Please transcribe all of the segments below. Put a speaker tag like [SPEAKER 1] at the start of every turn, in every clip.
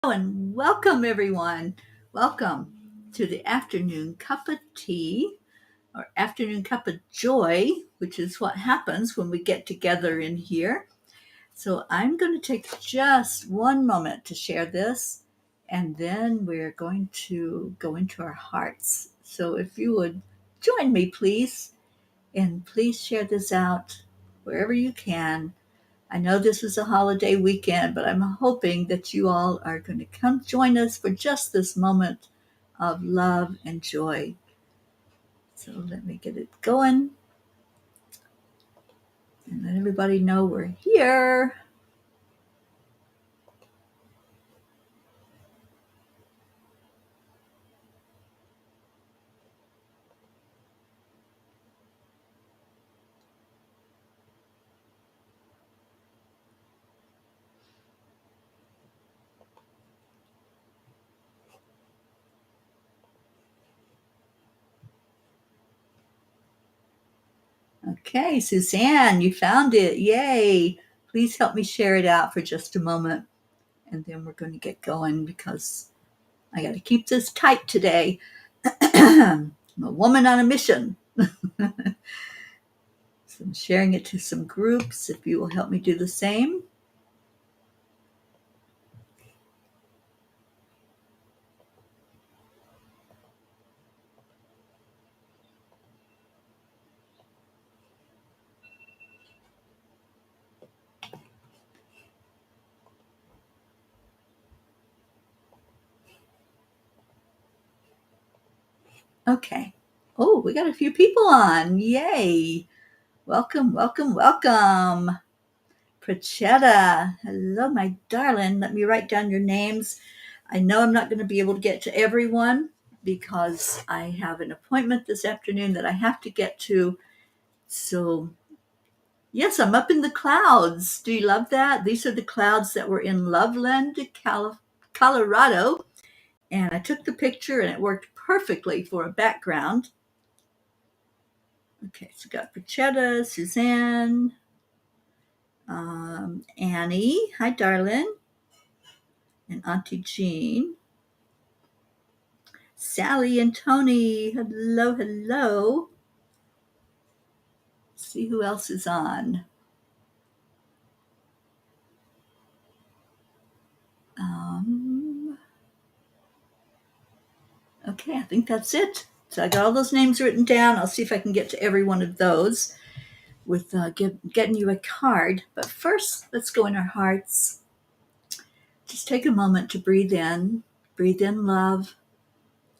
[SPEAKER 1] And welcome everyone. Welcome to the afternoon cup of tea or afternoon cup of joy, which is what happens when we get together in here. So I'm going to take just one moment to share this, and then we're going to go into our hearts. So if you would join me, please, and please share this out wherever you can. I know this is a holiday weekend, but I'm hoping that you all are going to come join us for just this moment of love and joy. So let me get it going and let everybody know we're here. Okay, Suzanne, you found it. Yay. Please help me share it out for just a moment. And then we're going to get going because I got to keep this tight today. I'm a woman on a mission. So I'm sharing it to some groups. If you will help me do the same. Okay. Oh, we got a few people on. Yay. Welcome, welcome, welcome. Prachetta. Hello, my darling. Let me write down your names. I know I'm not going to be able to get to everyone because I have an appointment this afternoon that I have to get to. So, yes, I'm up in the clouds. Do you love that? These are the clouds that were in Loveland, Colorado. And I took the picture and it worked perfectly for a background. Okay, so we got Prachetta, Suzanne, Annie. Hi, darling. And Auntie Jean. Sally and Tony. Hello, hello. Let's see who else is on. Okay, I think that's it. So I got all those names written down. I'll see if I can get to every one of those with getting you a card. But first, let's go in our hearts. Just take a moment to breathe in love,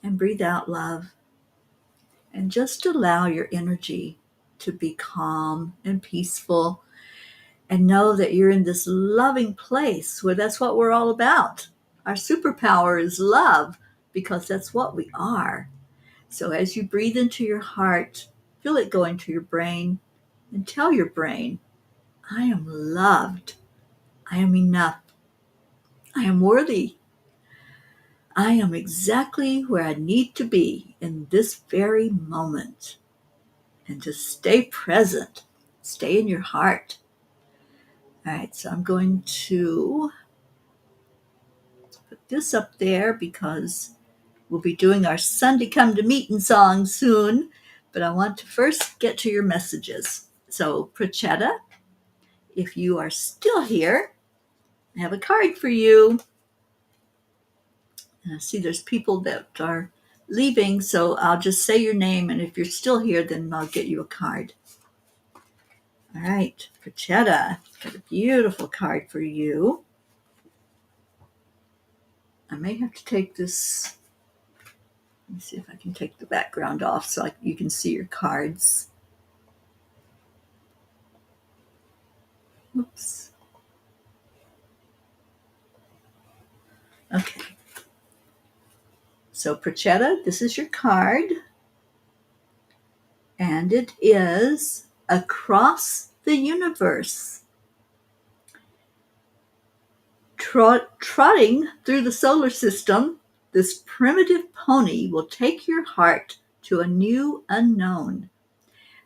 [SPEAKER 1] and breathe out love. And just allow your energy to be calm and peaceful, and know that you're in this loving place where that's what we're all about. Our superpower is love because that's what we are. So as you breathe into your heart, feel it go into your brain and tell your brain, I am loved. I am enough. I am worthy. I am exactly where I need to be in this very moment. And just stay present. Stay in your heart. All right, so I'm going to put this up there because we'll be doing our Sunday Come to Meeting song soon. But I want to first get to your messages. So, Prachetta, if you are still here, I have a card for you. And I see there's people that are leaving, so I'll just say your name, and if you're still here, then I'll get you a card. All right, Prachetta, got a beautiful card for you. I may have to take this. Let me see if I can take the background off so you can see your cards. Oops. Okay. So, Prachetta, this is your card. And it is Across the Universe. Trotting through the solar system, this primitive pony will take your heart to a new unknown.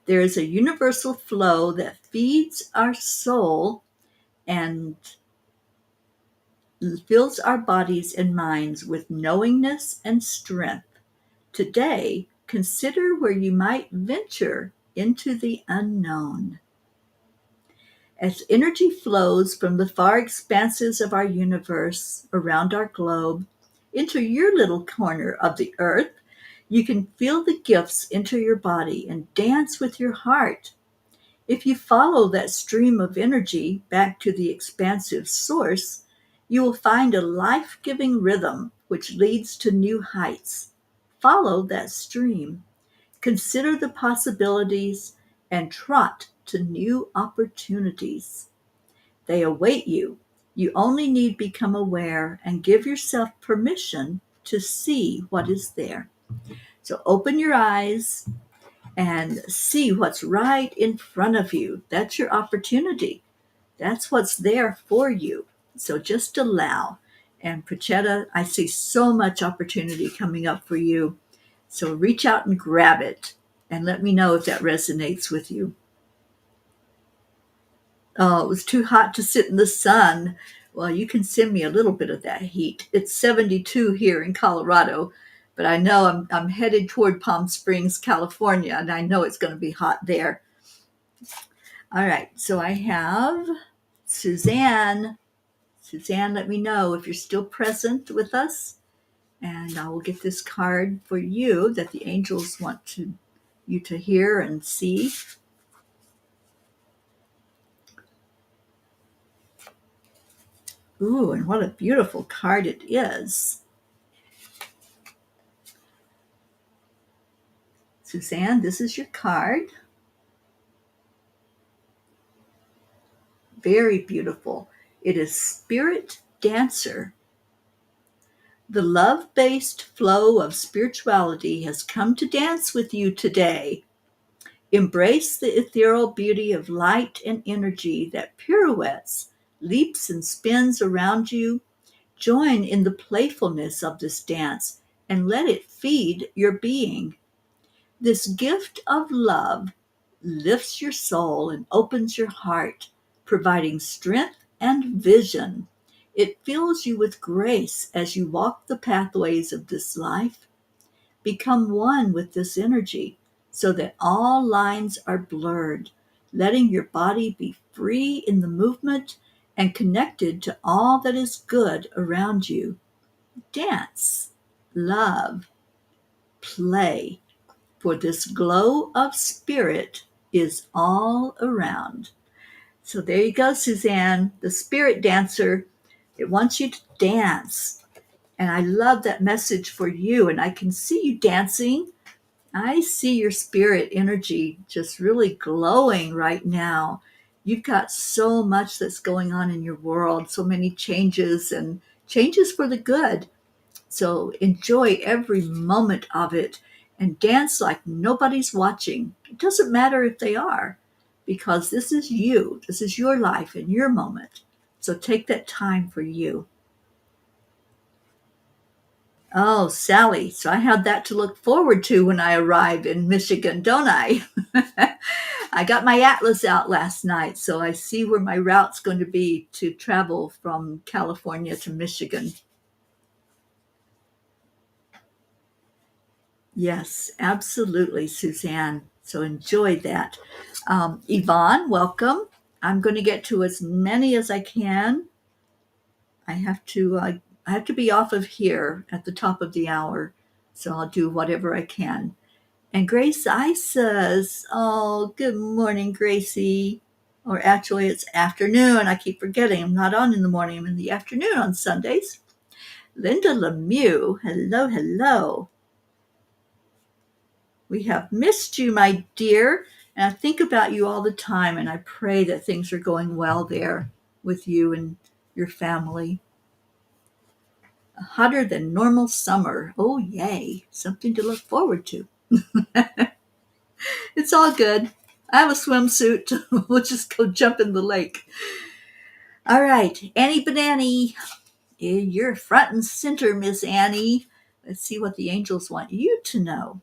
[SPEAKER 1] There is a universal flow that feeds our soul and fills our bodies and minds with knowingness and strength. Today, consider where you might venture into the unknown. As energy flows from the far expanses of our universe around our globe into your little corner of the earth, you can feel the gifts enter your body and dance with your heart. If you follow that stream of energy back to the expansive source, you will find a life-giving rhythm which leads to new heights. Follow that stream. Consider the possibilities and trot to new opportunities. They await you. You only need become aware and give yourself permission to see what is there. So open your eyes and see what's right in front of you. That's your opportunity. That's what's there for you. So just allow. And Prachetta, I see so much opportunity coming up for you. So reach out and grab it and let me know if that resonates with you. Oh, it was too hot to sit in the sun. Well, you can send me a little bit of that heat. It's 72 here in Colorado, but I know I'm headed toward Palm Springs, California, and I know it's going to be hot there. All right, so I have Suzanne. Suzanne, let me know if you're still present with us, and I will get this card for you that the angels want you to hear and see. Ooh, and what a beautiful card it is. Suzanne, this is your card. Very beautiful. It is Spirit Dancer. The love-based flow of spirituality has come to dance with you today. Embrace the ethereal beauty of light and energy that pirouettes, leaps, and spins around you. Join in the playfulness of this dance and let it feed your being. This gift of love lifts your soul and opens your heart, providing strength and vision. It fills you with grace as you walk the pathways of this life. Become one with this energy so that all lines are blurred, letting your body be free in the movement and connected to all that is good around you. Dance, love, play, for this glow of spirit is all around. So there you go, Suzanne, the spirit dancer. It wants you to dance. And I love that message for you. And I can see you dancing. I see your spirit energy just really glowing right now. You've got so much that's going on in your world, so many changes and changes for the good. So enjoy every moment of it and dance like nobody's watching. It doesn't matter if they are, because this is you. This is your life and your moment. So take that time for you. Oh, Sally. So I have that to look forward to when I arrive in Michigan, don't I? I got my atlas out last night, so I see where my route's going to be to travel from California to Michigan. Yes, absolutely, Suzanne. So enjoy that. Yvonne, welcome. I'm going to get to as many as I can. I have to be off of here at the top of the hour, so I'll do whatever I can. And Grace I says, "Oh, good morning, Gracie." Or actually, it's afternoon. I keep forgetting. I'm not on in the morning. I'm in the afternoon on Sundays. Linda Lemieux, hello, hello. We have missed you, my dear, and I think about you all the time, and I pray that things are going well there with you and your family. A hotter than normal summer. Oh, yay. Something to look forward to. It's all good. I have a swimsuit. We'll just go jump in the lake. All right. Annie Banani, you're front and center, Miss Annie. Let's see what the angels want you to know.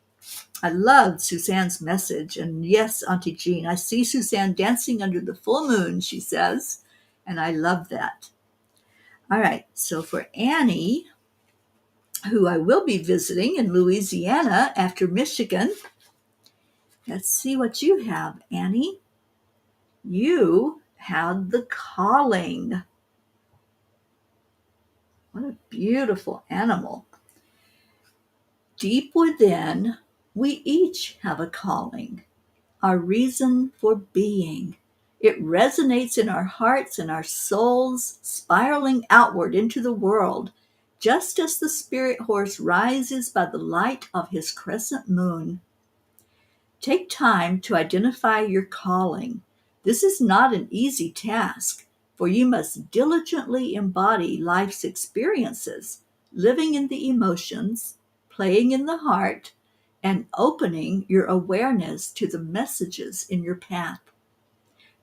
[SPEAKER 1] I loved Suzanne's message. And yes, Auntie Jean, I see Suzanne dancing under the full moon, she says. And I love that. All right, so for Annie, who I will be visiting in Louisiana after Michigan, let's see what you have, Annie. You have the calling. What a beautiful animal. Deep within, we each have a calling, our reason for being. It resonates in our hearts and our souls, spiraling outward into the world, just as the spirit horse rises by the light of his crescent moon. Take time to identify your calling. This is not an easy task, for you must diligently embody life's experiences, living in the emotions, playing in the heart, and opening your awareness to the messages in your path.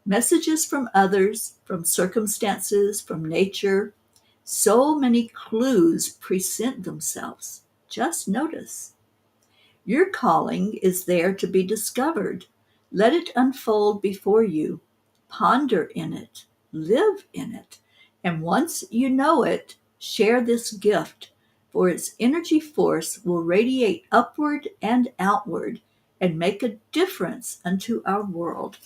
[SPEAKER 1] Messages from others, from circumstances, from nature. So many clues present themselves. Just notice. Your calling is there to be discovered. Let it unfold before you. Ponder in it. Live in it. And once you know it, share this gift, for its energy force will radiate upward and outward and make a difference unto our world.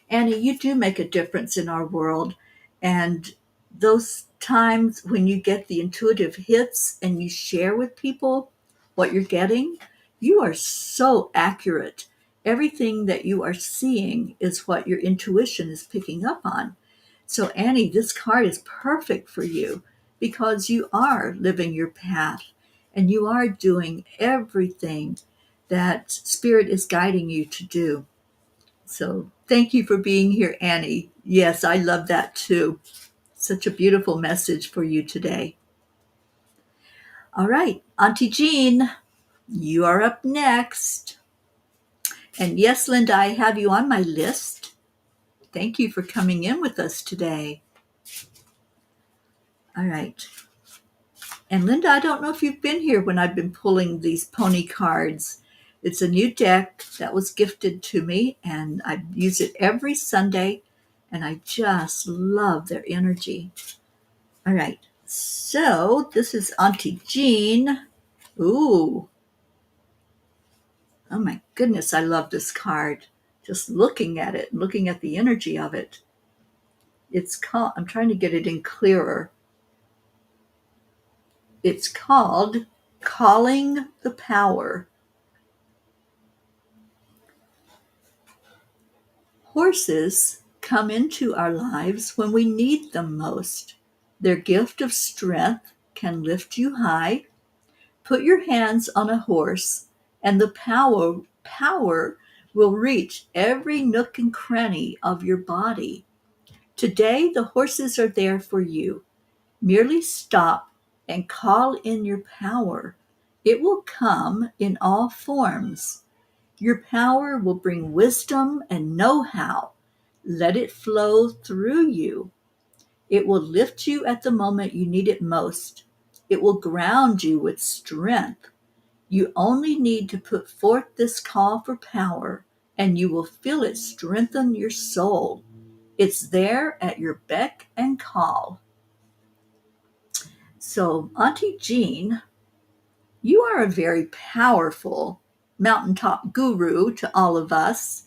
[SPEAKER 1] Annie, you do make a difference in our world. And those times when you get the intuitive hits and you share with people what you're getting, you are so accurate. Everything that you are seeing is what your intuition is picking up on. So, Annie, this card is perfect for you because you are living your path and you are doing everything that Spirit is guiding you to do. So thank you for being here, Annie. Yes, I love that too. Such a beautiful message for you today. All right, Auntie Jean, you are up next. And yes, Linda, I have you on my list. Thank you for coming in with us today. All right. And Linda, I don't know if you've been here when I've been pulling these pony cards. It's a new deck that was gifted to me, and I use it every Sunday, and I just love their energy. All right, so this is Auntie Jean. Ooh, oh my goodness, I love this card. Just looking at it, looking at the energy of it. It's called, I'm trying to get it in clearer. It's called Calling the Power. Horses come into our lives when we need them most. Their gift of strength can lift you high. Put your hands on a horse, and the power will reach every nook and cranny of your body. Today, the horses are there for you. Merely stop and call in your power. It will come in all forms. Your power will bring wisdom and know-how. Let it flow through you. It will lift you at the moment you need it most. It will ground you with strength. You only need to put forth this call for power, and you will feel it strengthen your soul. It's there at your beck and call. So, Auntie Jean, you are a very powerful mountaintop guru to all of us.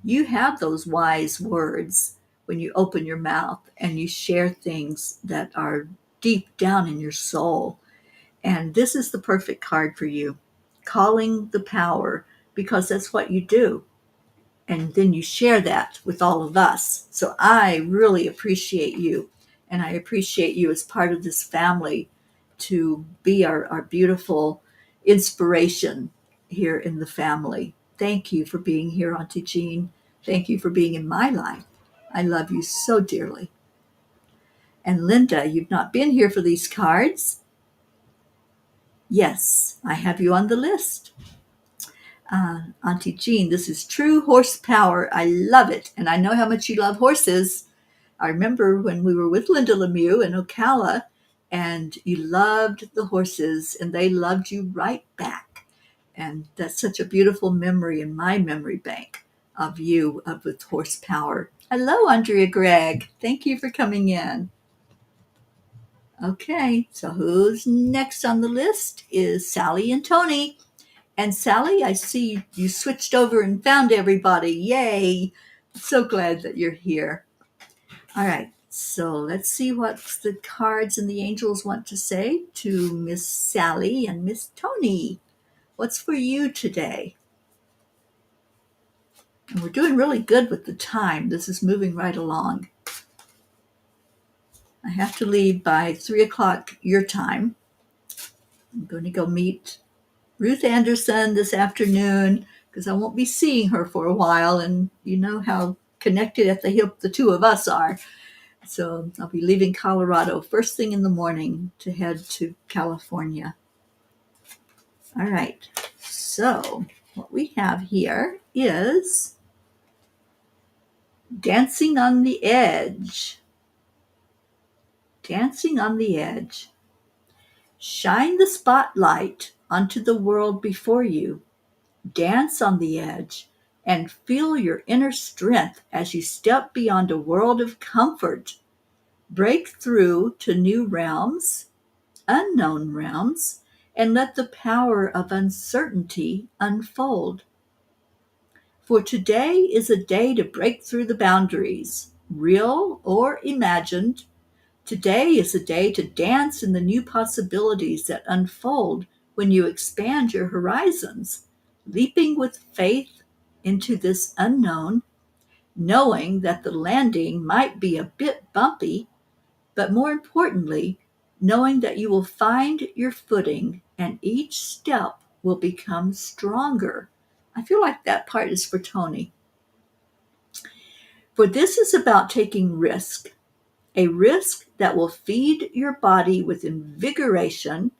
[SPEAKER 1] You have those wise words when you open your mouth and you share things that are deep down in your soul. And this is the perfect card for you, calling the power, because that's what you do. And then you share that with all of us. So I really appreciate you. And I appreciate you as part of this family to be our beautiful inspiration here in the family. Thank you for being here, Auntie Jean. Thank you for being in my life. I love you so dearly. And Linda, you've not been here for these cards. Yes, I have you on the list. Auntie Jean, this is true horsepower. I love it. And I know how much you love horses. I remember when we were with Linda Lemieux in Ocala, and you loved the horses, and they loved you right back. And that's such a beautiful memory in my memory bank of you with horsepower. Hello, Andrea Gregg. Thank you for coming in. Okay, so who's next on the list is Sally and Tony. And Sally, I see you switched over and found everybody. Yay! So glad that you're here. All right, so let's see what the cards and the angels want to say to Miss Sally and Miss Tony. What's for you today? And we're doing really good with the time. This is moving right along. I have to leave by 3 o'clock your time. I'm going to go meet Ruth Anderson this afternoon because I won't be seeing her for a while, and you know how connected at the hip the two of us are. So I'll be leaving Colorado first thing in the morning to head to California. All right, so what we have here is dancing on the edge. Dancing on the edge. Shine the spotlight onto the world before you. Dance on the edge and feel your inner strength as you step beyond a world of comfort. Break through to new realms, unknown realms, and let the power of uncertainty unfold. For today is a day to break through the boundaries, real or imagined. Today is a day to dance in the new possibilities that unfold when you expand your horizons, leaping with faith into this unknown, knowing that the landing might be a bit bumpy, but more importantly, knowing that you will find your footing and each step will become stronger. I feel like that part is for Tony. For this is about taking risk, a risk that will feed your body with invigoration,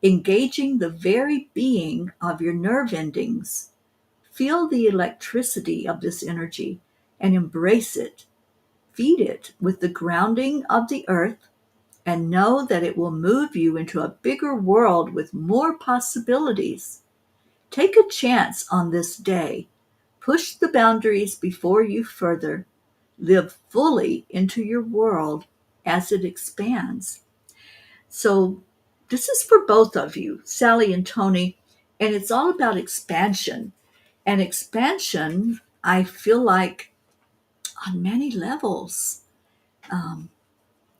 [SPEAKER 1] engaging the very being of your nerve endings. Feel the electricity of this energy and embrace it. Feed it with the grounding of the earth and know that it will move you into a bigger world with more possibilities. Take a chance on this day. Push the boundaries before you further. Live fully into your world as it expands. So, this is for both of you, Sally and Tony, and it's all about expansion. And expansion, I feel like, on many levels.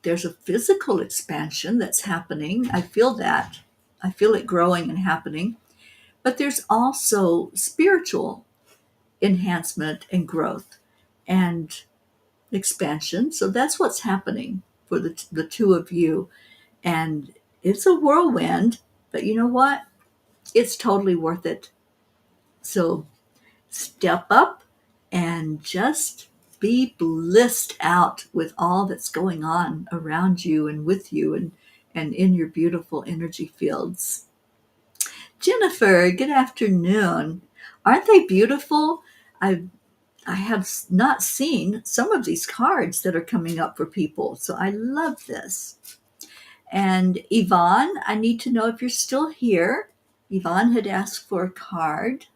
[SPEAKER 1] There's a physical expansion that's happening. I feel that. I feel it growing and happening. But there's also spiritual enhancement and growth and expansion. So that's what's happening for the two of you. And it's a whirlwind, but you know what? It's totally worth it. So step up and just be blissed out with all that's going on around you and with you and in your beautiful energy fields. Jennifer, good afternoon. Aren't they beautiful? I have not seen some of these cards that are coming up for people, so I love this. And Yvonne, I need to know if you're still here. Yvonne had asked for a card.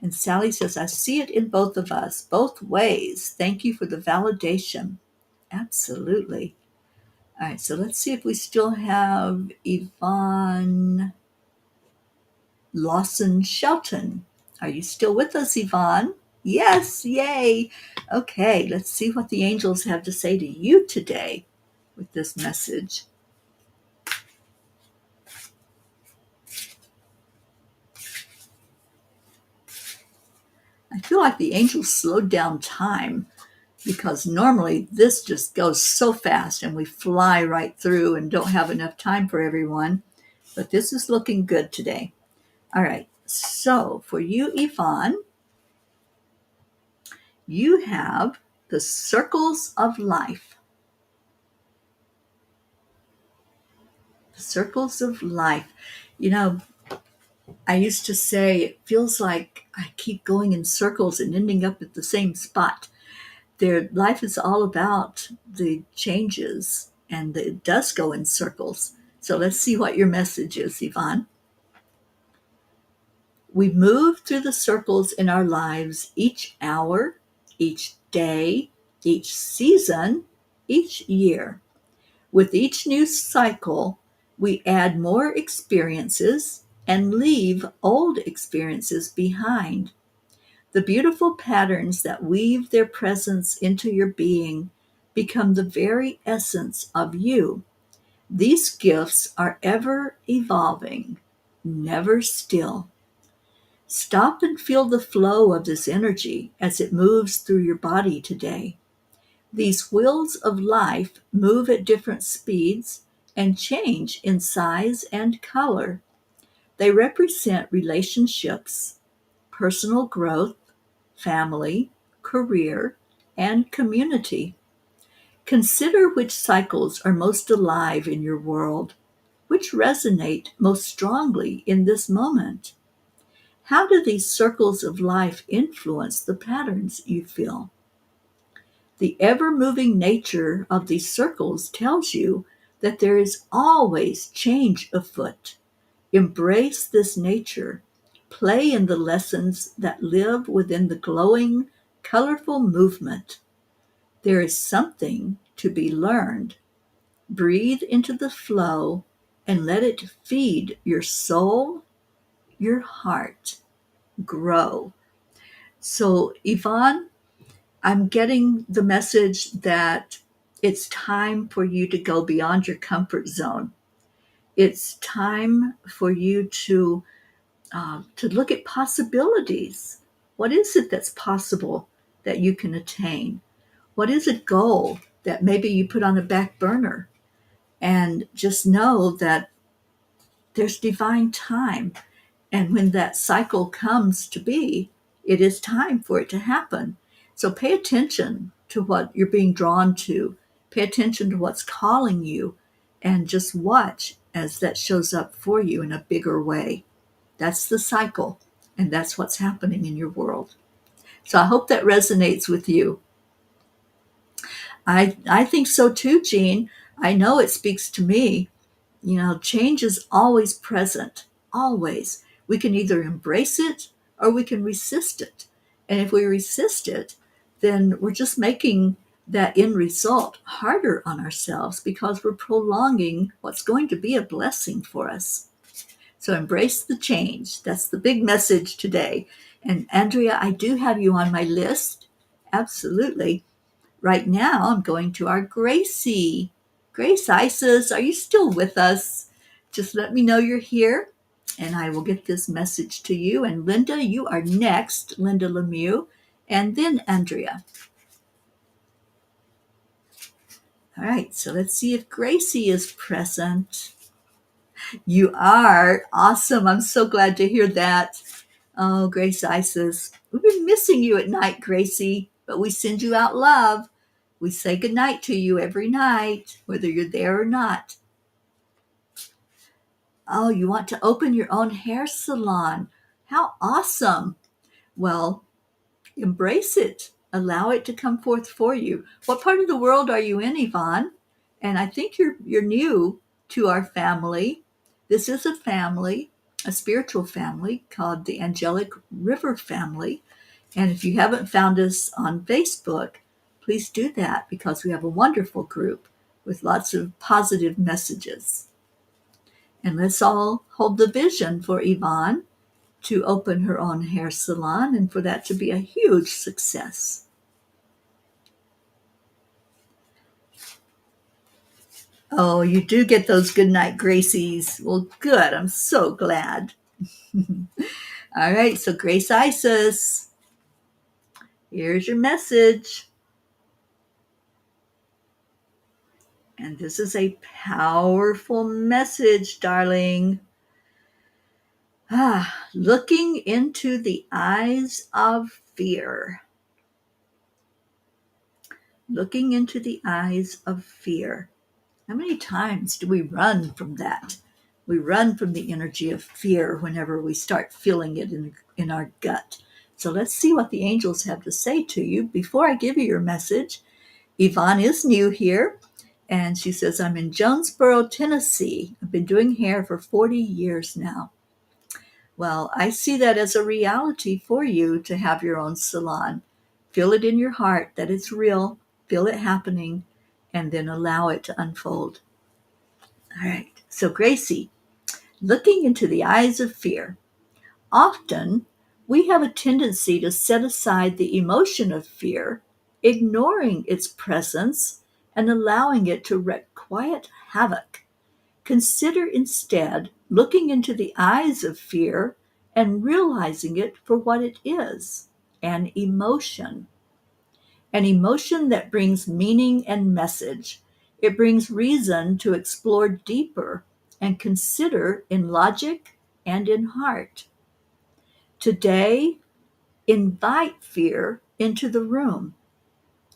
[SPEAKER 1] And Sally says, I see it in both of us, both ways. Thank you for the validation. Absolutely. All right, so let's see if we still have Yvonne Lawson Shelton. Are you still with us, Yvonne? Yes, yay. Okay, let's see what the angels have to say to you today with this message. I feel like the angels slowed down time because normally this just goes so fast and we fly right through and don't have enough time for everyone. But this is looking good today. All right, so for you, Yvonne, you have the circles of life. The circles of life. You know, I used to say it feels like I keep going in circles and ending up at the same spot. Their life is all about the changes, and it does go in circles. So let's see what your message is, Yvonne. We move through the circles in our lives each hour, each day, each season, each year. With each new cycle, we add more experiences and leave old experiences behind. The beautiful patterns that weave their presence into your being become the very essence of you. These gifts are ever evolving, never still. Stop and feel the flow of this energy as it moves through your body today. These wheels of life move at different speeds and change in size and color. They represent relationships, personal growth, family, career, and community. Consider which cycles are most alive in your world, which resonate most strongly in this moment. How do these circles of life influence the patterns you feel? The ever moving nature of these circles tells you that there is always change afoot. Embrace this nature. Play in the lessons that live within the glowing, colorful movement. There is something to be learned. Breathe into the flow and let it feed your soul, your heart. Grow. So, Yvonne, I'm getting the message that it's time for you to go beyond your comfort zone. It's time for you to look at possibilities. What is it that's possible that you can attain? What is a goal that maybe you put on the back burner? And just know that there's divine time. And when that cycle comes to be, it is time for it to happen. So pay attention to what you're being drawn to. Pay attention to what's calling you and just watch as that shows up for you in a bigger way. That's the cycle, and that's what's happening in your world. So I hope that resonates with you. I think so too, Jean. I know it speaks to me. Change is always present, always. We can either embrace it or we can resist it. And if we resist it, then we're just making that end result harder on ourselves because we're prolonging what's going to be a blessing for us. So embrace the change. That's the big message today. And Andrea, I do have you on my list. Absolutely. Right now, I'm going to our Gracie. Grace Isis, are you still with us? Just let me know you're here, and I will get this message to you. And Linda, you are next, Linda Lemieux, and then Andrea. All right, so let's see if Gracie is present. You are. Awesome. I'm so glad to hear that. Oh, Grace Isis, we've been missing you at night, Gracie, but we send you out love. We say goodnight to you every night, whether you're there or not. Oh, you want to open your own hair salon. How awesome. Well, embrace it. Allow it to come forth for you. What part of the world are you in, Yvonne? And I think you're new to our family. This is a family, a spiritual family called the Angelic River Family. And if you haven't found us on Facebook, please do that because we have a wonderful group with lots of positive messages. And let's all hold the vision for Yvonne to open her own hair salon and for that to be a huge success. Oh, you do get those goodnight Gracies. Well, good. I'm so glad. All right, so Grace Isis, here's your message. And this is a powerful message, darling. Looking into the eyes of fear. Looking into the eyes of fear. How many times do we run from that? We run from the energy of fear whenever we start feeling it in our gut. So let's see what the angels have to say to you. Before I give you your message, Yvonne is new here, and she says, I'm in Jonesboro, Tennessee. I've been doing hair for 40 years now. Well, I see that as a reality for you to have your own salon. Feel it in your heart that it's real. Feel it happening. and then allow it to unfold. All right. So, Gracie, looking into the eyes of fear. Often, we have a tendency to set aside the emotion of fear, ignoring its presence and allowing it to wreak quiet havoc. Consider instead looking into the eyes of fear and realizing it for what it is, an emotion. An emotion that brings meaning and message. It brings reason to explore deeper and consider in logic and in heart. Today, invite fear into the room.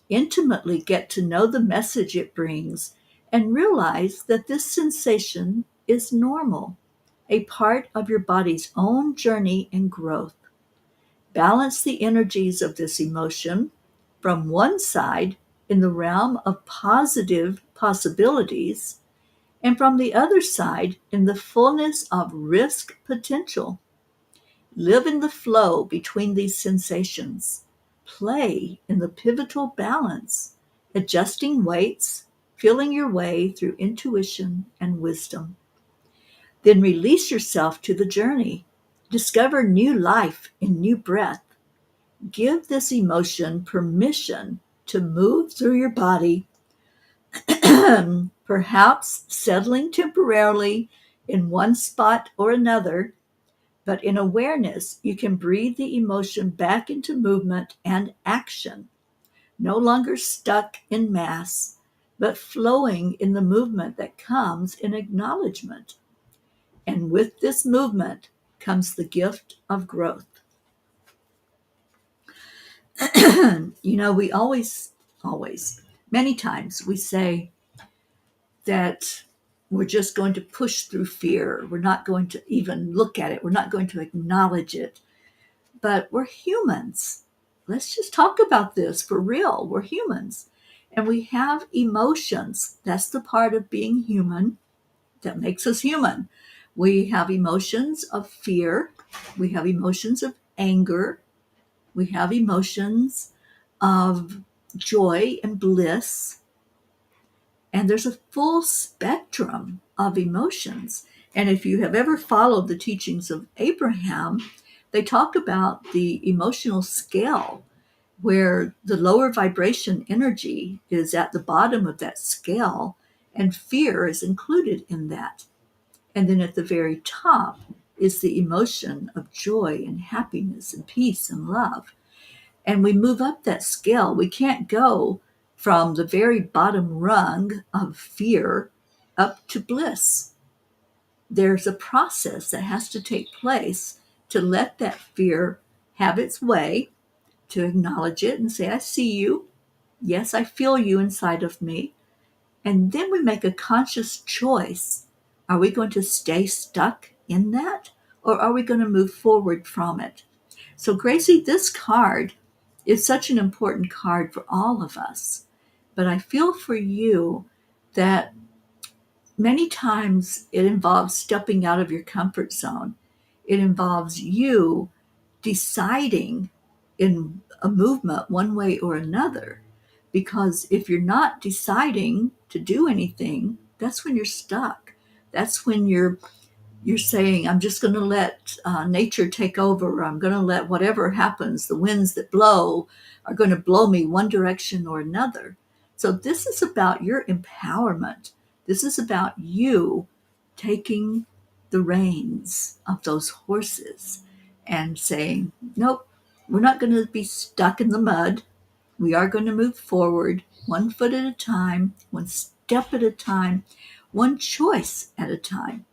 [SPEAKER 1] Intimately get to know the message it brings and realize that this sensation is normal, a part of your body's own journey and growth. Balance the energies of this emotion from one side in the realm of positive possibilities and from the other side in the fullness of risk potential. Live in the flow between these sensations. Play in the pivotal balance, adjusting weights, feeling your way through intuition and wisdom. Then release yourself to the journey. Discover new life in new breath. Give this emotion permission to move through your body, perhaps settling temporarily in one spot or another, but in awareness, you can breathe the emotion back into movement and action, no longer stuck in mass, but flowing in the movement that comes in acknowledgement. And with this movement comes the gift of growth. We many times we say that we're just going to push through fear. We're not going to even look at it. We're not going to acknowledge it. But we're humans. Let's just talk about this for real. We're humans. And we have emotions. That's the part of being human that makes us human. We have emotions of fear. We have emotions of anger. We have emotions of joy and bliss. And there's a full spectrum of emotions. And if you have ever followed the teachings of Abraham, they talk about the emotional scale where the lower vibration energy is at the bottom of that scale, and fear is included in that. And then at the very top is the emotion of joy and happiness and peace and love. And we move up that scale. We can't go from the very bottom rung of fear up to bliss. There's a process that has to take place to let that fear have its way, to acknowledge it and say, I see you. Yes, I feel you inside of me. And then we make a conscious choice. Are we going to stay stuck in that, or are we going to move forward from it? So, Gracie, this card is such an important card for all of us. But I feel for you that many times it involves stepping out of your comfort zone. It involves you deciding in a movement one way or another. Because if you're not deciding to do anything, that's when you're stuck. That's when you're saying, I'm just going to let nature take over. I'm going to let whatever happens, the winds that blow are going to blow me one direction or another. So this is about your empowerment. This is about you taking the reins of those horses and saying, nope, we're not going to be stuck in the mud. We are going to move forward one foot at a time, one step at a time, one choice at a time.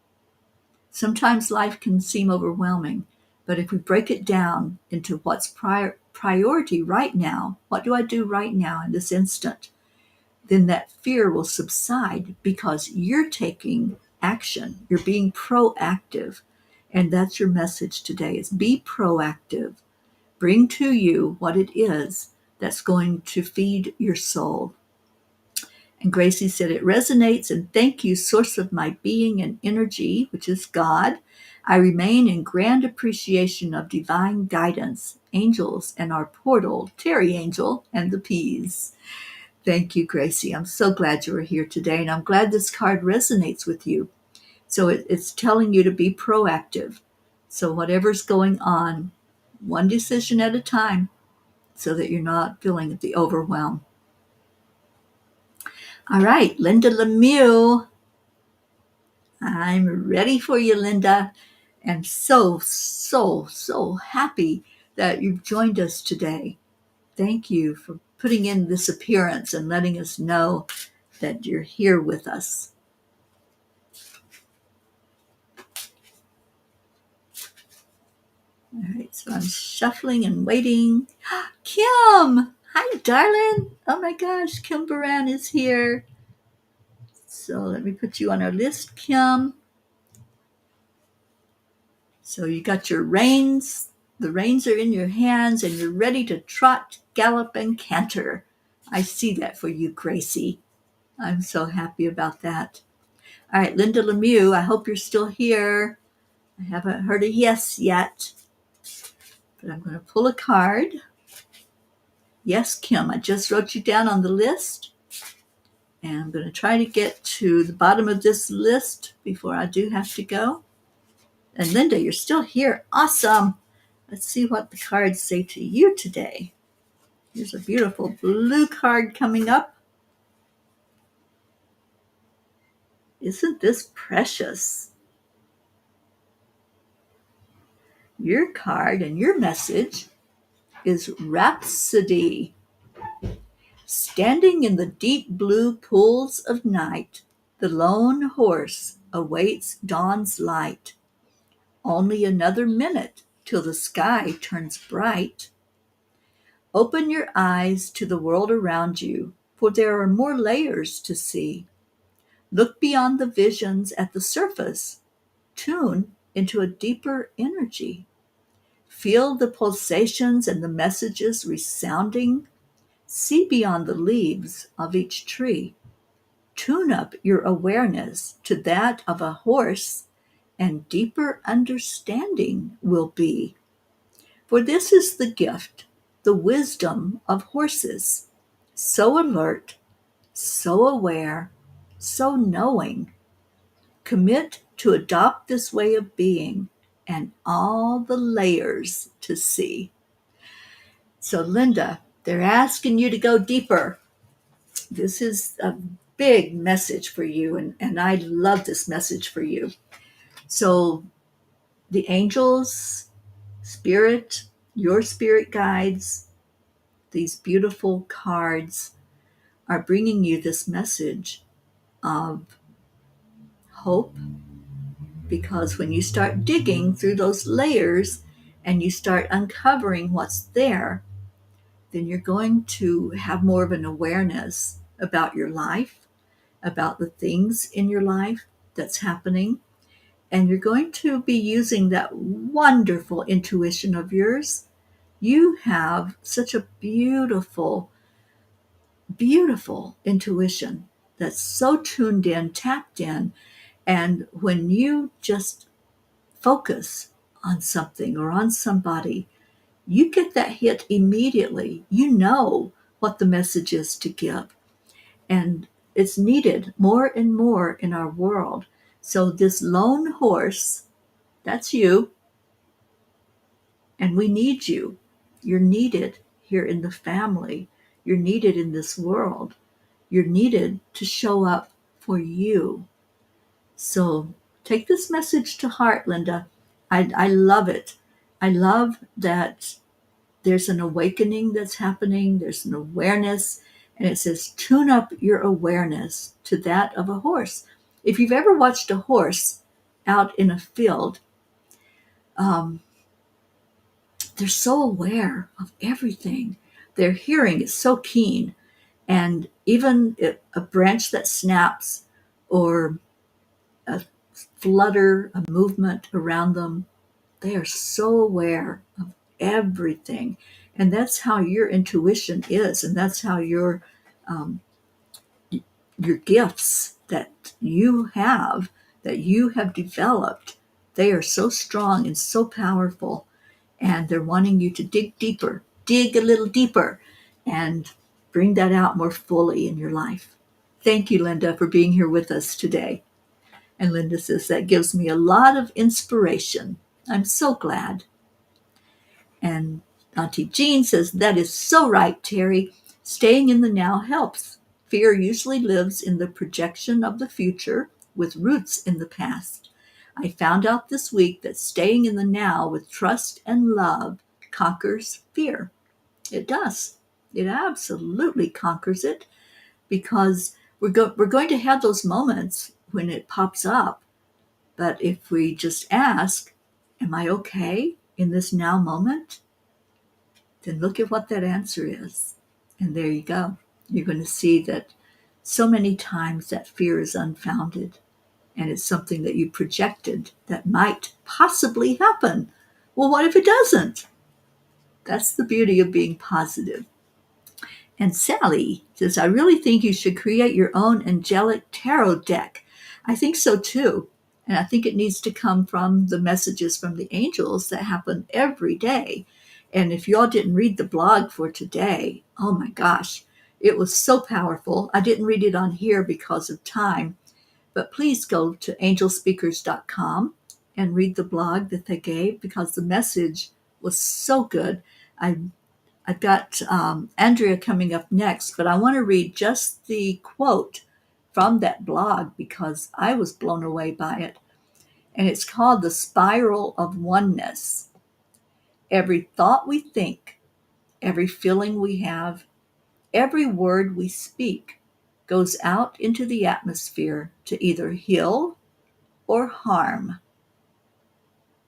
[SPEAKER 1] Sometimes life can seem overwhelming, but if we break it down into what's priority right now, what do I do right now in this instant, then that fear will subside because you're taking action. You're being proactive. And that's your message today is be proactive. Bring to you what it is that's going to feed your soul. And Gracie said, it resonates, and thank you, source of my being and energy, which is God. I remain in grand appreciation of divine guidance, angels, and our portal, Terry Angel, and the peas. Thank you, Gracie. I'm so glad you were here today, and I'm glad this card resonates with you. So it's telling you to be proactive. So whatever's going on, one decision at a time, so that you're not feeling the overwhelm. All right, Linda Lemieux. I'm ready for you, Linda. And so happy that you've joined us today. Thank you for putting in this appearance and letting us know that you're here with us. All right, so I'm shuffling and waiting. Kim! Hi, darling. Oh my gosh, Kim Baran is here. So let me put you on our list, Kim. So you got your reins. The reins are in your hands and you're ready to trot, gallop, and canter. I see that for you, Gracie. I'm so happy about that. All right, Linda Lemieux, I hope you're still here. I haven't heard a yes yet, but I'm going to pull a card. Yes, Kim, I just wrote you down on the list. And I'm going to try to get to the bottom of this list before I do have to go. And Linda, you're still here. Awesome. Let's see what the cards say to you today. Here's a beautiful blue card coming up. Isn't this precious? Your card and your message is Rhapsody. Standing in the deep blue pools of night, the lone horse awaits dawn's light. Only another minute till the sky turns bright. Open your eyes to the world around you, for there are more layers to see. Look beyond the visions at the surface. Tune into a deeper energy. Feel the pulsations and the messages resounding. See beyond the leaves of each tree. Tune up your awareness to that of a horse, and deeper understanding will be. For this is the gift, the wisdom of horses, so alert, so aware, so knowing. Commit to adopt this way of being and all the layers to see. So, Linda, they're asking you to go deeper. This is a big message for you, and I love this message for you. So, the angels, spirit, your spirit guides, these beautiful cards are bringing you this message of hope, because when you start digging through those layers and you start uncovering what's there, then you're going to have more of an awareness about your life, about the things in your life that's happening, and you're going to be using that wonderful intuition of yours. You have such a beautiful intuition that's so tuned in, tapped in, and when you just focus on something or on somebody, you get that hit immediately. You know what the message is to give. And it's needed more and more in our world. So this lone horse, that's you, and we need you. You're needed here in the family. You're needed in this world. You're needed to show up for you. So take this message to heart, Linda. I love it. I love that there's an awakening that's happening. There's an awareness. And it says, tune up your awareness to that of a horse. If you've ever watched a horse out in a field, they're so aware of everything. Their hearing is so keen. And even a branch that snaps or a flutter, a movement around them, they are so aware of everything. And that's how your intuition is. And that's how um, your gifts that you have developed, they are so strong and so powerful. And they're wanting you to dig deeper, dig a little deeper. And bring that out more fully in your life. Thank you, Linda, for being here with us today. And Linda says, that gives me a lot of inspiration. I'm so glad. And Auntie Jean says, that is so right, Terry. Staying in the now helps. Fear usually lives in the projection of the future with roots in the past. I found out this week that staying in the now with trust and love conquers fear. It does. It absolutely conquers it, because we're going to have those moments when it pops up. But if we just ask, am I okay in this now moment? Then look at what that answer is. And there you go. You're going to see that so many times that fear is unfounded, and it's something that you projected that might possibly happen. Well, what if it doesn't? That's the beauty of being positive. And Sally says, I really think you should create your own angelic tarot deck. I think so too. And I think it needs to come from the messages from the angels that happen every day. And if y'all didn't read the blog for today, oh my gosh, it was so powerful. I didn't read it on here because of time, but please go to angelspeakers.com and read the blog that they gave, because the message was so good. I've got Andrea coming up next, but I want to read just the quote from that blog because I was blown away by it. And it's called The Spiral of Oneness. Every thought we think, every feeling we have, every word we speak goes out into the atmosphere to either heal or harm.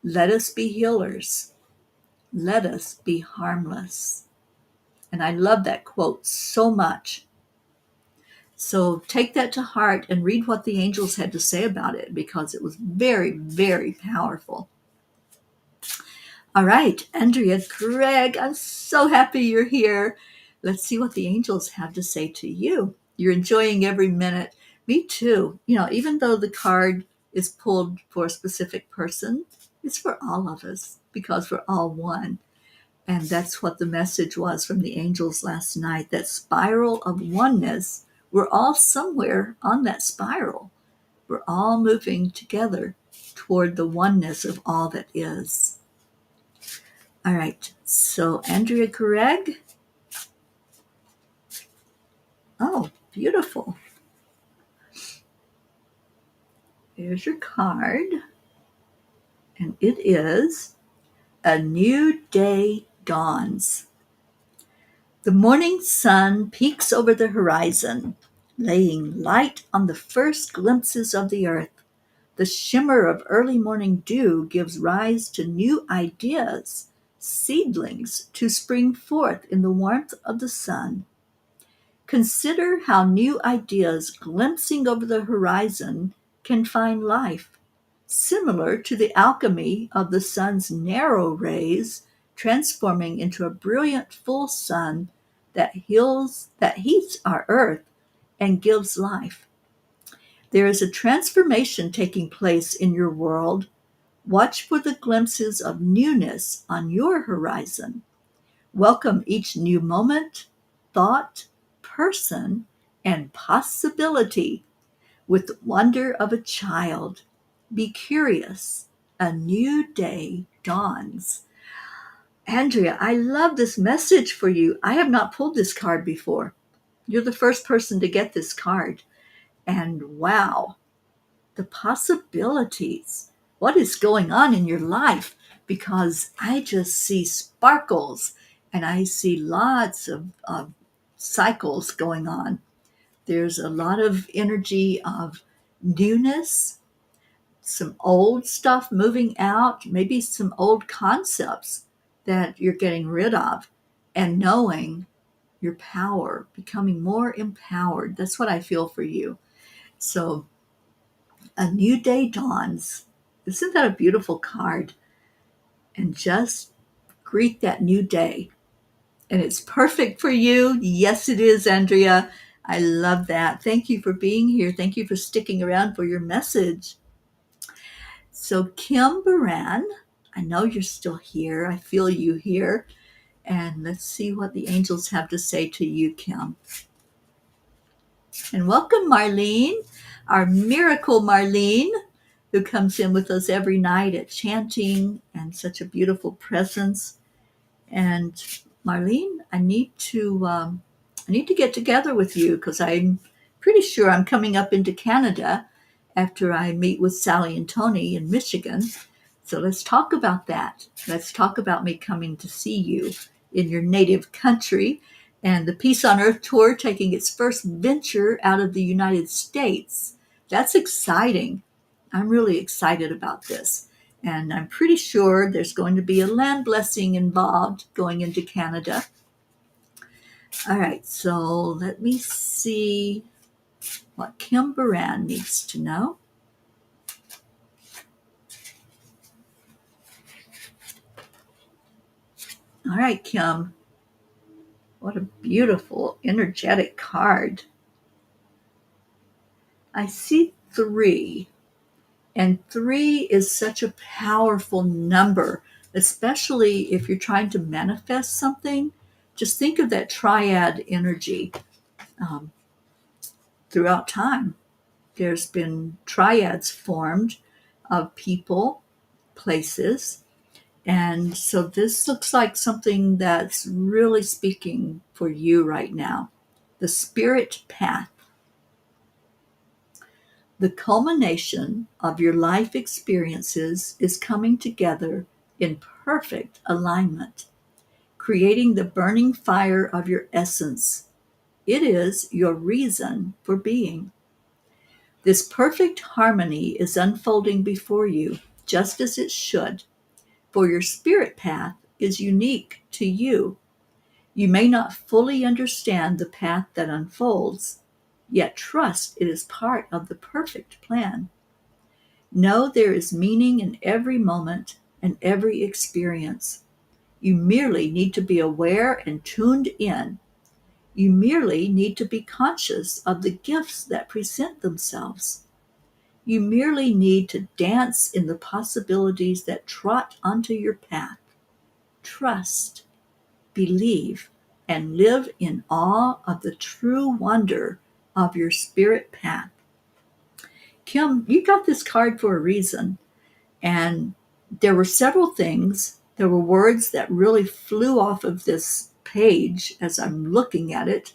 [SPEAKER 1] Let us be healers. Let us be harmless. And I love that quote so much. So take that to heart and read what the angels had to say about it, because it was very, very powerful. All right, Andrea, Greg, I'm so happy you're here. Let's see what the angels have to say to you. You're enjoying every minute. Me too. You know, even though the card is pulled for a specific person, it's for all of us because we're all one. And that's what the message was from the angels last night, that spiral of oneness. We're all somewhere on that spiral. We're all moving together toward the oneness of all that is. All right, so Andrea Craig. Oh, beautiful. There's your card. And it is A New Day Dawns. The morning sun peeks over the horizon, laying light on the first glimpses of the earth. The shimmer of early morning dew gives rise to new ideas, seedlings to spring forth in the warmth of the sun. Consider how new ideas glimpsing over the horizon can find life, similar to the alchemy of the sun's narrow rays transforming into a brilliant full sun that heats our earth and gives life. There is a transformation taking place in your world. Watch for the glimpses of newness on your horizon. Welcome each new moment, thought, person, and possibility with the wonder of a child. Be curious. A new day dawns. Andrea, I love this message for you. I have not pulled this card before. You're the first person to get this card. And wow, the possibilities. What is going on in your life? Because I just see sparkles and I see lots of cycles going on. There's a lot of energy of newness, some old stuff moving out, maybe some old concepts that you're getting rid of, and knowing your power, becoming more empowered. That's what I feel for you. So a new day dawns. Isn't that a beautiful card? And just greet that new day. And it's perfect for you. Yes, it is, Andrea. I love that. Thank you for being here. Thank you for sticking around for your message. So Kim Baran, I know you're still here. I feel you here. And let's see what the angels have to say to you, Kim. And welcome, Marlene, our miracle Marlene, who comes in with us every night at chanting and such a beautiful presence. And Marlene, I need to get together with you because I'm pretty sure I'm coming up into Canada after I meet with Sally and Tony in Michigan. So let's talk about that. Let's talk about me coming to see you in your native country and the Peace on Earth tour taking its first venture out of the United States. That's exciting. I'm really excited about this. And I'm pretty sure there's going to be a land blessing involved going into Canada. All right, so let me see what Kim Baran needs to know. All right, Kim. What a beautiful, energetic card. I see 3, and 3 is such a powerful number, especially if you're trying to manifest something. Just think of that triad energy um, throughout time. There's been triads formed of people, places, and so this looks like something that's really speaking for you right now. The spirit path. The culmination of your life experiences is coming together in perfect alignment, creating the burning fire of your essence. It is your reason for being. This perfect harmony is unfolding before you, just as it should, for your spirit path is unique to you. You may not fully understand the path that unfolds, yet trust it is part of the perfect plan. Know there is meaning in every moment and every experience. You merely need to be aware and tuned in. You merely need to be conscious of the gifts that present themselves. You merely need to dance in the possibilities that trot onto your path. Trust, believe, and live in awe of the true wonder of your spirit path. Kim, you got this card for a reason. And there were several things, there were words that really flew off of this page as I'm looking at it.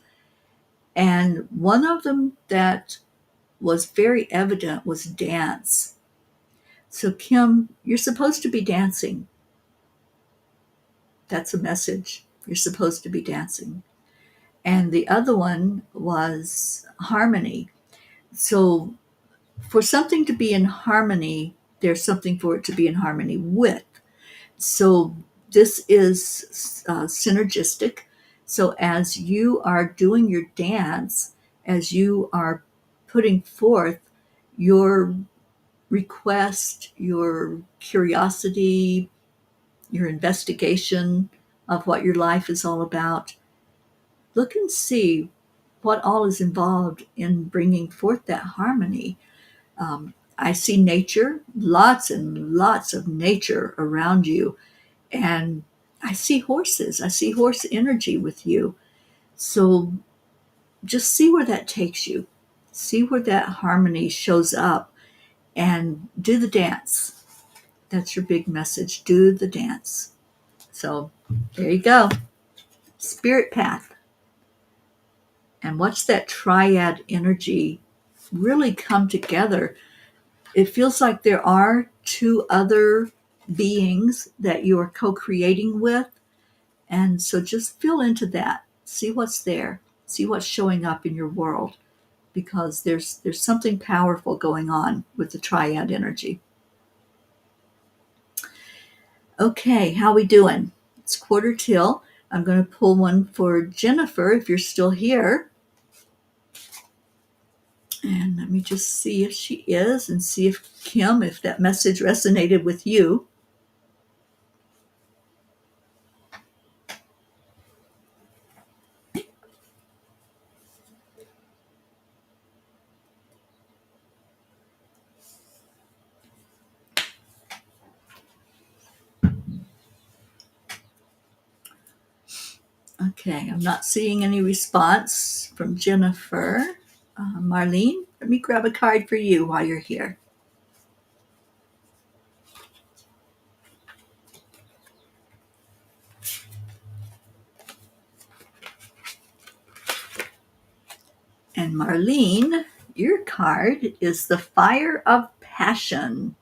[SPEAKER 1] And one of them that was very evident was dance. So, Kim, you're supposed to be dancing. That's a message. You're supposed to be dancing. And the other one was harmony. So, for something to be in harmony, there's something for it to be in harmony with. So this is synergistic. So as you are doing your dance, as you are putting forth your request, your curiosity, your investigation of what your life is all about, look and see what all is involved in bringing forth that harmony. I see nature, lots and lots of nature around you. And I see horses. I see horse energy with you. So just see where that takes you. See where that harmony shows up and do the dance. That's your big message. Do the dance. So there you go. Spirit path. And watch that triad energy really come together. It feels like there are 2 other beings that you are co-creating with. And so just feel into that. See what's there. See what's showing up in your world because there's something powerful going on with the triad energy. Okay, how we doing? It's quarter till. I'm going to pull one for Jennifer if you're still here. And let me just see if she is and see if Kim, if that message resonated with you. Okay, I'm not seeing any response from Jennifer. Marlene, let me grab a card for you while you're here. And Marlene, your card is the Fire of Passion.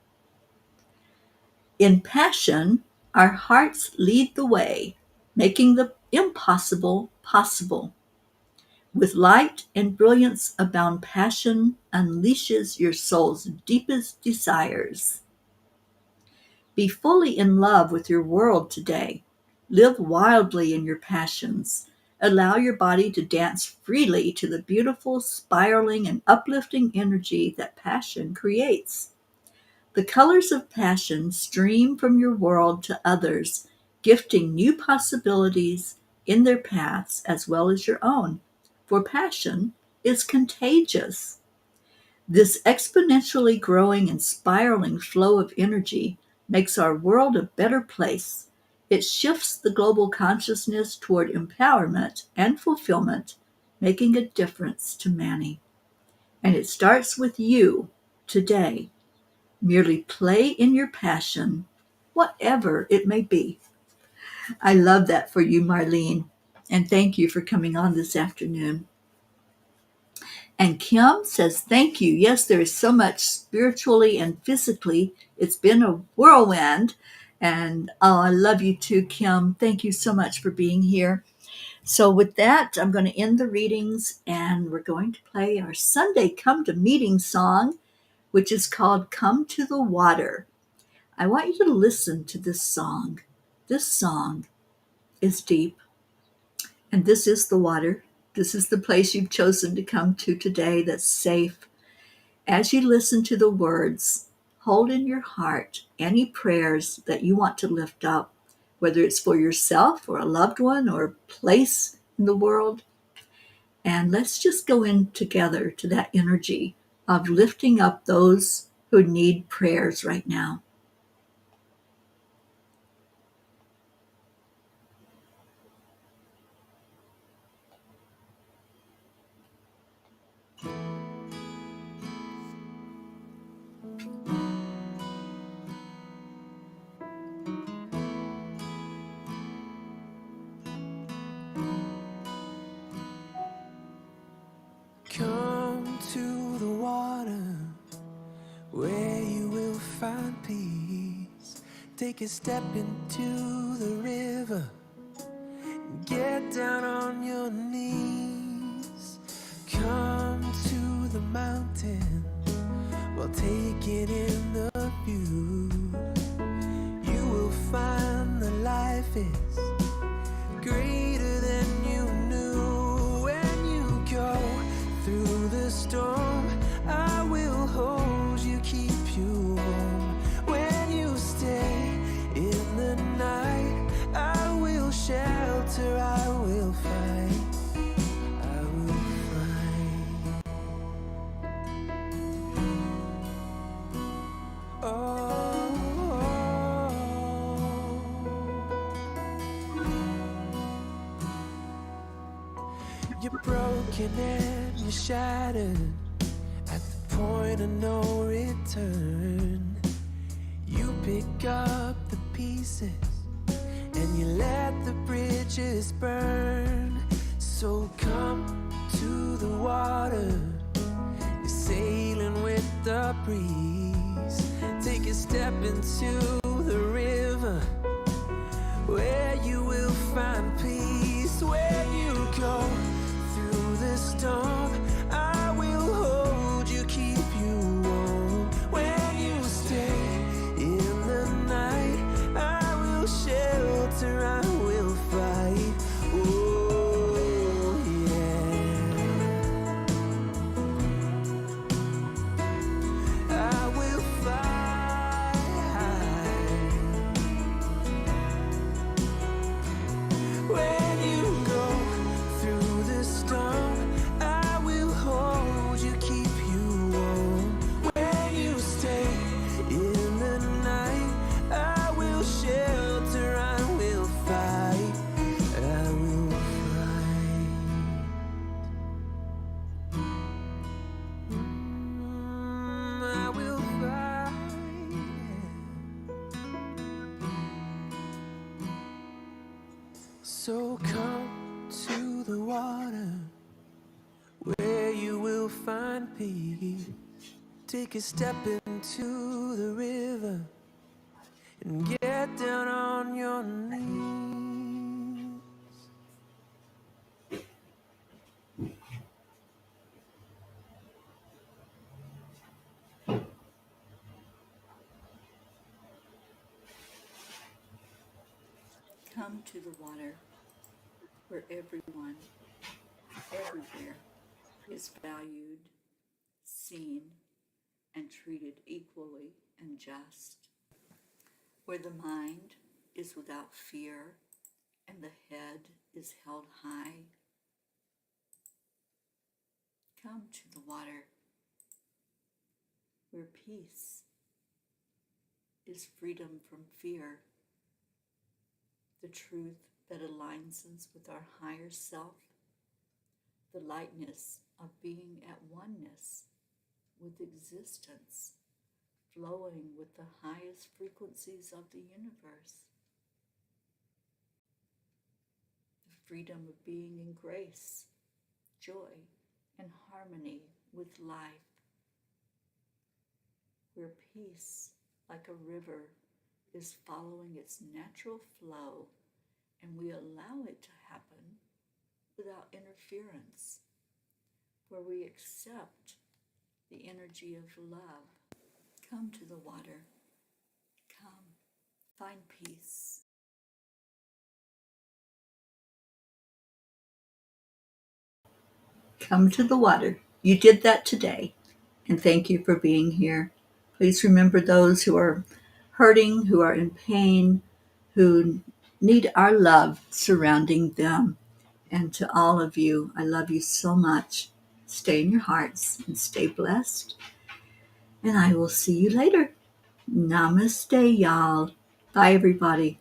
[SPEAKER 1] In passion, our hearts lead the way, making the impossible possible. With light and brilliance abound, passion unleashes your soul's deepest desires. Be fully in love with your world today. Live wildly in your passions. Allow your body to dance freely to the beautiful, spiraling, and uplifting energy that passion creates. The colors of passion stream from your world to others, gifting new possibilities in their paths as well as your own. For passion is contagious. This exponentially growing and spiraling flow of energy makes our world a better place. It shifts the global consciousness toward empowerment and fulfillment, making a difference to many. And it starts with you today. Merely play in your passion, whatever it may be. I love that for you, Marlene. And thank you for coming on this afternoon. And Kim says, thank you. Yes, there is so much spiritually and physically. It's been a whirlwind. And oh, I love you too, Kim. Thank you so much for being here. So with that, I'm going to end the readings and we're going to play our Sunday Come to Meeting song, which is called Come to the Water. I want you to listen to this song. This song is deep, and this is the water. This is the place you've chosen to come to today that's safe. As you listen to the words, hold in your heart any prayers that you want to lift up, whether it's for yourself or a loved one or a place in the world. And let's just go in together to that energy of lifting up those who need prayers right now.
[SPEAKER 2] Come to the water where you will find peace. Take a step into the river. Get down on your knees. Come to the mountain while taking in the view. You will find that life is greater than you knew. When you go through the storm, I will hold you, keep you warm. When you stay in the night, I will shelter, I will fight, I will fight. You're broken and you're shattered at the point of no return. You pick up the pieces and you let the bridges burn. So come to the water, you're sailing with the breeze. Take a step into the river where you will find peace. When you go through the storm, I will hold you, keep you warm. When you stay in the night, I will shelter, I will fight. Oh yeah, I will fight. So come to the water where you will find peace. Take a step into the river and get down on your knees.
[SPEAKER 1] Come to the water where everyone, everywhere, is valued, seen, and treated equally and just, where the mind is without fear and the head is held high. Come to the water where peace is freedom from fear, the truth that aligns us with our higher self, the lightness of being at oneness with existence, flowing with the highest frequencies of the universe, the freedom of being in grace, joy, and harmony with life, where peace, like a river, is following its natural flow, and we allow it to happen without interference, where we accept the energy of love. Come to the water. Come, find peace. Come to the water. You did that today, and thank you for being here. Please remember those who are hurting, who are in pain, who need our love surrounding them. And to all of you, I love you so much. Stay in your hearts and stay blessed. And I will see you later. Namaste, y'all. Bye, everybody.